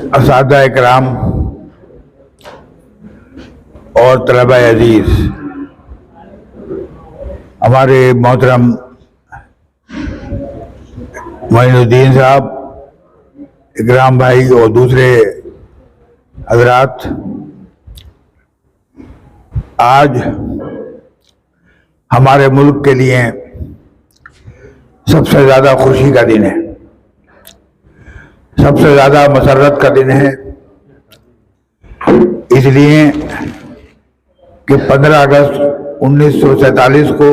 असातिज़ा इकराम और तलबा अजीज, हमारे मोहतरम मोइनुद्दीन साहब, इकराम भाई और दूसरे हजरात, आज हमारे मुल्क के लिए सबसे ज़्यादा खुशी का दिन है, सबसे ज़्यादा मसरत का दिन है। इसलिए कि 15 अगस्त 1947 को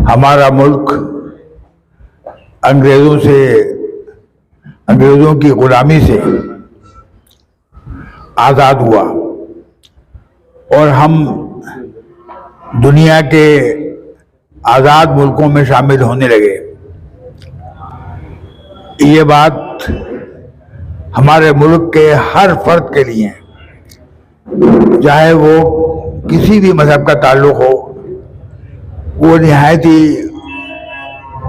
हमारा मुल्क अंग्रेज़ों की गुलामी से आज़ाद हुआ और हम दुनिया के आज़ाद मुल्कों में शामिल होने लगे। ये बात हमारे मुल्क के हर फर्द के लिए, चाहे वो किसी भी मजहब का ताल्लुक हो, वो निहायत ही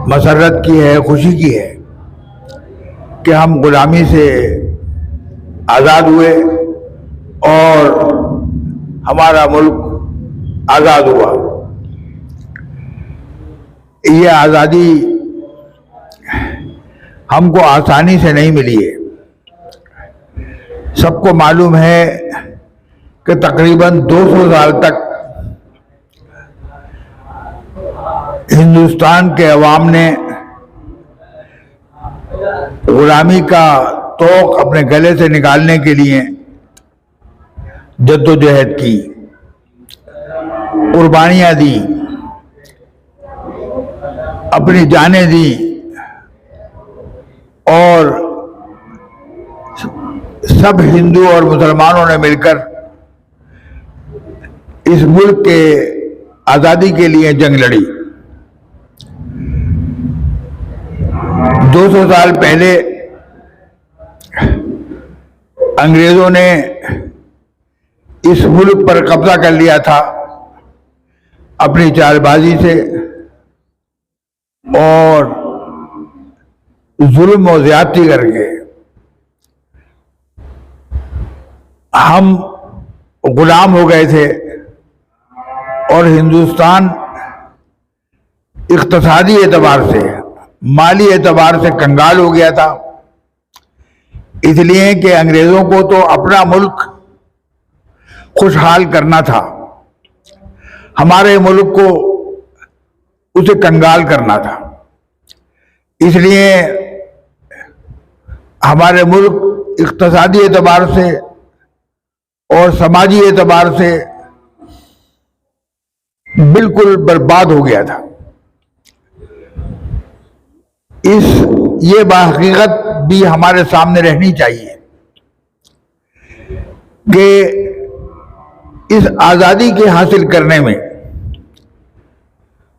मसरत की है, खुशी की है कि हम गुलामी से आज़ाद हुए और हमारा मुल्क आज़ाद हुआ। ये आज़ादी हमको आसानी से नहीं मिली है। सबको मालूम है कि तकरीबन 200 साल तक हिंदुस्तान के अवाम ने गुलामी का तोक अपने गले से निकालने के लिए जद्दोजहद की, कुर्बानियां दी, अपनी जानें दी और सब हिंदू और मुसलमानों ने मिलकर इस मुल्क के आज़ादी के लिए जंग लड़ी। 200 साल पहले अंग्रेजों ने इस मुल्क पर कब्जा कर लिया था अपनी चालबाजी से और जुल्म और ज्यादती करके। हम गुलाम हो गए थे और हिंदुस्तान इक़्तिसादी एतबार से, माली एतबार से कंगाल हो गया था। इसलिए कि अंग्रेज़ों को तो अपना मुल्क खुशहाल करना था, हमारे मुल्क को उसे कंगाल करना था। इसलिए हमारे मुल्क इक़्तिसादी एतबार से और समाजी एतबार से बिल्कुल बर्बाद हो गया था। ये बाहकीकत भी हमारे सामने रहनी चाहिए कि इस आज़ादी के हासिल करने में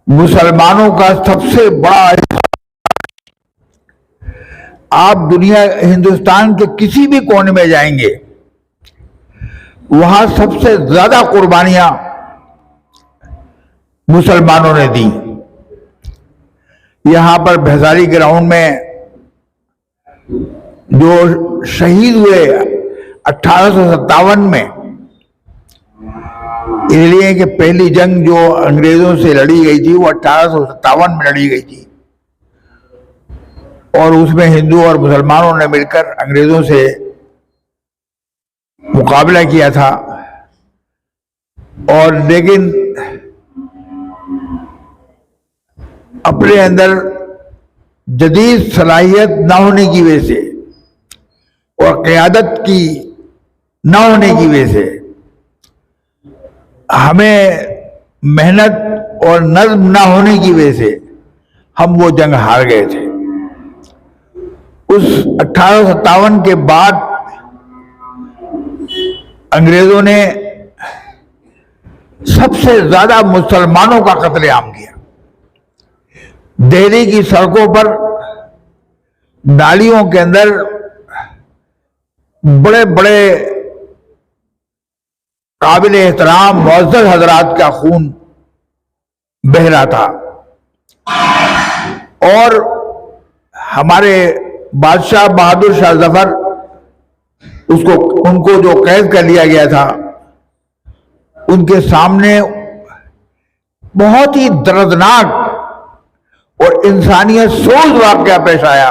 मुसलमानों का सबसे बड़ा, आप हिंदुस्तान के किसी भी कोने में जाएंगे, वहां सबसे ज्यादा कुर्बानियां मुसलमानों ने दी। यहां पर भैसाली ग्राउंड में जो शहीद हुए 1857 में, इसलिए कि पहली जंग जो अंग्रेजों से लड़ी गई थी वो 1857 में लड़ी गई थी और उसमें हिंदू और मुसलमानों ने मिलकर अंग्रेजों से मुकाबला किया था। और लेकिन अपने अंदर जदीद सलाहियत न होने की वजह से और क़यादत की न होने की वजह से हमें मेहनत और नज़्म न होने की वजह से हम वो जंग हार गए थे। उस 1857 के बाद अंग्रेजों ने सबसे ज्यादा मुसलमानों का कत्लेआम किया। दिल्ली की सड़कों पर, नालियों के अंदर बड़े बड़े काबिल एहतराम मुअज़्ज़ज़ हजरात का खून बह रहा था और हमारे बादशाह बहादुर शाह जफर उनको जो कैद कर लिया गया था, उनके सामने बहुत ही दर्दनाक और इंसानियत सोज वाकया पेश आया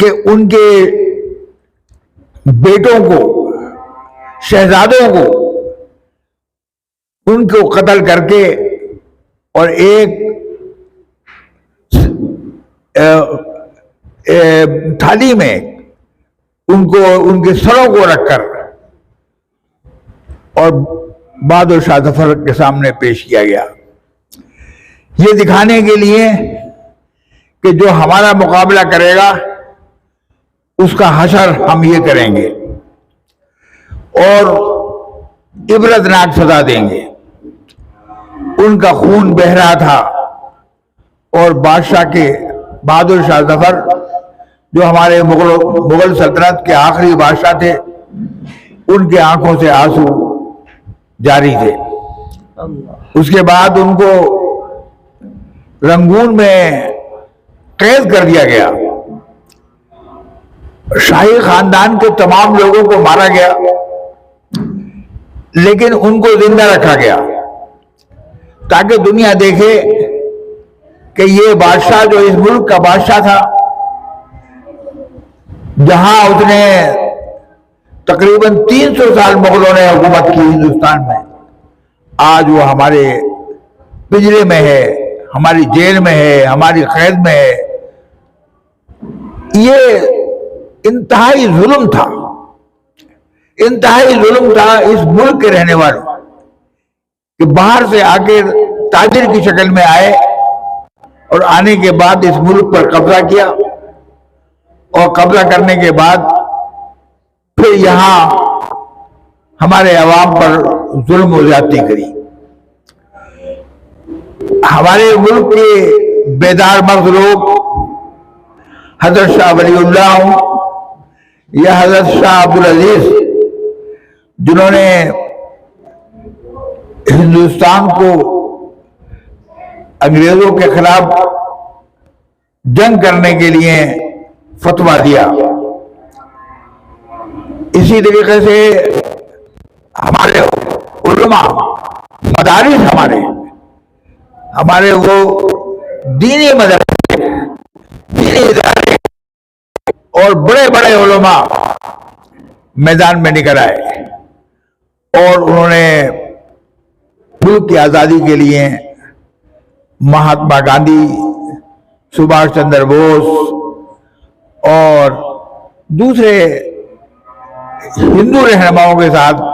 कि उनके बेटों को, शहजादों को, उनको कत्ल करके और एक थाली में उनको, उनके सरों को रखकर और बहादुर शाह जफर के सामने पेश किया गया, ये दिखाने के लिए कि जो हमारा मुकाबला करेगा उसका हशर हम ये करेंगे और इबरतनाक सजा देंगे। उनका खून बह रहा था और बादशाह के, बहादुर शाह जफर जो हमारे मुगल सल्तनत के आखिरी बादशाह थे, उनके आंखों से आंसू जारी थे। उसके बाद उनको रंगून में कैद कर दिया गया। शाही खानदान के तमाम लोगों को मारा गया, लेकिन उनको जिंदा रखा गया ताकि दुनिया देखे कि ये बादशाह जो इस मुल्क का बादशाह था, जहां उसने तकरीबन 300 साल मुगलों ने हुकूमत की हिंदुस्तान में, आज वो हमारे पिंजरे में है, हमारी जेल में है, हमारी कैद में है। ये इंतहाई जुल्म था, इंतहाई जुल्म था इस मुल्क के रहने वालों कि बाहर से आके ताजिर की शक्ल में आए और आने के बाद इस मुल्क पर कब्जा किया और कब्जा करने के बाद फिर यहां हमारे अवाम पर जुल्म और ज्यादती करी। हमारे मुल्क के बेदार मर्द लोग हजरत शाह वलीउल्लाह या हजरत शाह अब्दुल अजीज, जिन्होंने हिंदुस्तान को अंग्रेजों के खिलाफ जंग करने के लिए फतवा दिया, इसी तरीके से हमारे उलमा, मदारिस, हमारे वो दीनी मदरसे, दीनी इदारे और बड़े बड़े उलमा मैदान में निकल आए और उन्होंने मुल्क की आज़ादी के लिए महात्मा गांधी, सुभाष चंद्र बोस और दूसरे हिंदू रहनुमाओं के साथ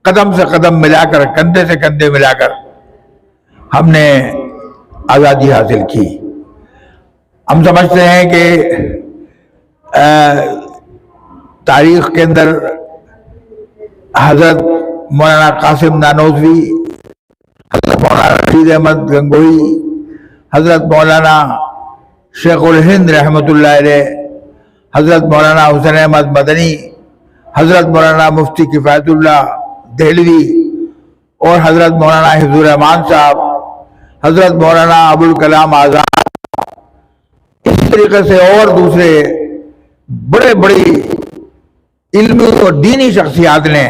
कदम से कदम मिलाकर, कंधे से कंधे मिलाकर हमने आज़ादी हासिल की। हम समझते हैं कि तारीख के अंदर हजरत मौलाना कासिम नानोतवी, हजरत मौलाना रशीद अहमद गंगोही, हजरत मौलाना शेखुल हिंद रहमतुल्लाह अलैह, हजरत मौलाना हुसैन अहमद मदनी, हजरत मौलाना मुफ्ती किफायतुल्लाह देहलवी और हजरत मौलाना हिफ्जुर रहमान साहब, हजरत मौलाना अबुल कलाम आज़ाद, इस तरीके से और दूसरे बड़े बड़ी इल्मी और दीनी शख्सियात ने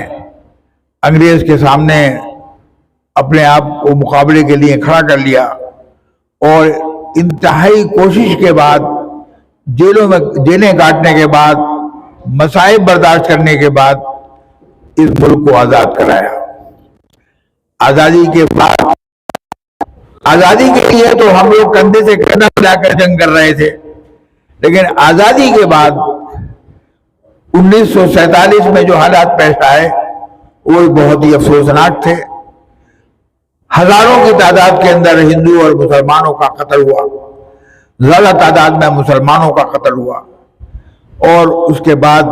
अंग्रेज के सामने अपने आप को मुकाबले के लिए खड़ा कर लिया और इंतहाई कोशिश के बाद, जेलें काटने के बाद, मसाइब बर्दाश्त करने के बाद इस मुल्क को आज़ाद कराया। आज़ादी के बाद, आज़ादी के लिए तो हम लोग कंधे से कंधा मिलाकर जंग कर रहे थे, लेकिन आज़ादी के बाद 1947 में जो हालात पेश आए वो बहुत ही अफसोसनाक थे। हजारों की तादाद के अंदर हिंदू और मुसलमानों का कत्ल हुआ, ज्यादा तादाद में मुसलमानों का कत्ल हुआ और उसके बाद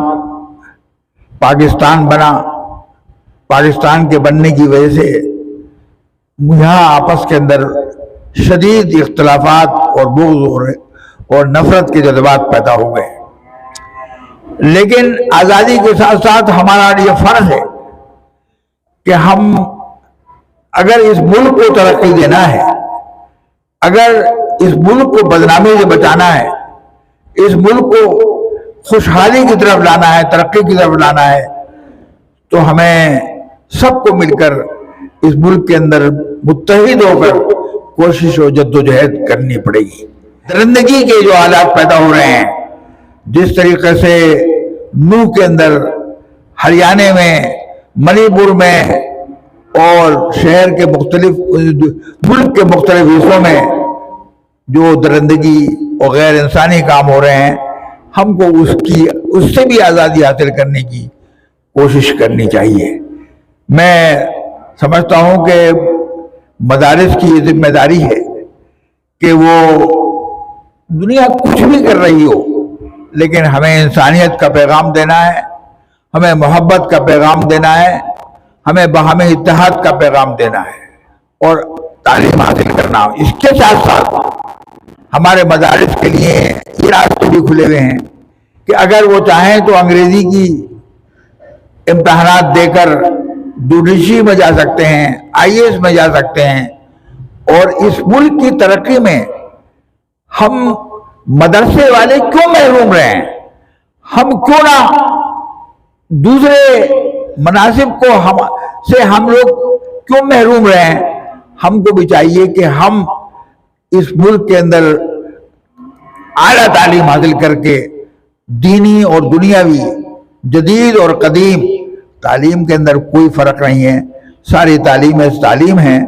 पाकिस्तान बना। पाकिस्तान के बनने की वजह से यहाँ आपस के अंदर शदीद इख्तलाफात और बुग़्ज़ और नफरत के जज्बात पैदा हो गए। लेकिन आज़ादी के साथ साथ हमारा ये फर्ज है कि हम अगर इस मुल्क को तरक्की देना है, अगर इस मुल्क को बदनामी से बचाना है, इस मुल्क को खुशहाली की तरफ लाना है, तरक्की की तरफ लाना है, तो हमें सबको मिलकर इस मुल्क के अंदर मुत्तहिद होकर कोशिश और जद्दोजहद करनी पड़ेगी। दरिंदगी के जो हालात पैदा हो रहे हैं, जिस तरीके से नूह के अंदर, हरियाणा में, मणिपुर में और शहर के मुल्क के मुख्तलिफ हिस्सों में जो दरिंदगी और गैर इंसानी काम हो रहे हैं, हमको उससे भी आज़ादी हासिल करने की कोशिश करनी चाहिए। मैं समझता हूँ कि मदारिस की ये जिम्मेदारी है कि वो दुनिया कुछ भी कर रही हो, लेकिन हमें इंसानियत का पैगाम देना है, हमें मोहब्बत का पैगाम देना है, हमें बाहमी इत्तेहाद का पैगाम देना है और तालीम हासिल करना। इसके साथ साथ हमारे मदारिस के लिए ये रास्ते भी खुले हुए हैं कि अगर वो चाहें तो अंग्रेजी की इम्तहानात देकर जुडिशरी में जा सकते हैं, IAS में जा सकते हैं। और इस मुल्क की तरक्की में हम मदरसे वाले क्यों महरूम रहे हैं? हम क्यों ना दूसरे मनासिब को हम लोग क्यों महरूम रहे हैं? हमको भी चाहिए कि हम इस मुल्क के अंदर आला तालीम हासिल करके दीनी और दुनियावी, जदीद और कदीम तालीम के अंदर कोई फ़र्क नहीं है, सारी तालीम है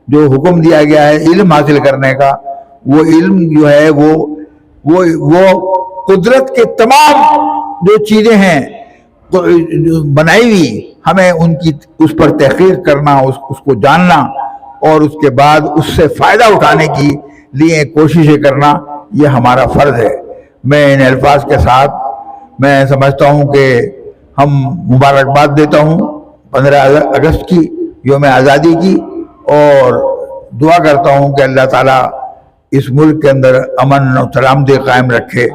जो हुक्म दिया गया है इल्म हासिल करने का। वो इल्म जो है वो कुदरत के तमाम जो चीज़ें हैं तो बनाई हुई, हमें उस पर तहकीक करना, उसको जानना और उसके बाद उससे फ़ायदा उठाने की लिए कोशिशें करना, ये हमारा फ़र्ज़ है। मैं इन अल्फाज के साथ मैं समझता हूँ कि हम मुबारकबाद देता हूँ 15 अगस्त की, यौम आज़ादी की, और दुआ करता हूँ कि अल्लाह ताला इस मुल्क के अंदर अमन और सलामती कायम रखे,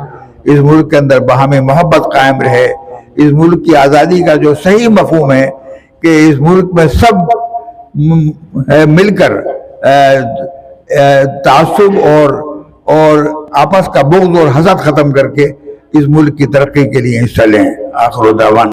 इस मुल्क के अंदर बाहमी मोहब्बत कायम रहे, इस मुल्क की आज़ादी का जो सही मफहूम है कि इस मुल्क में सब मिलकर तासुब और आपस का बुग़्ज़ और हसद ख़त्म करके इस मुल्क की तरक्की के लिए हिस्सा लें। आखिर दावाना।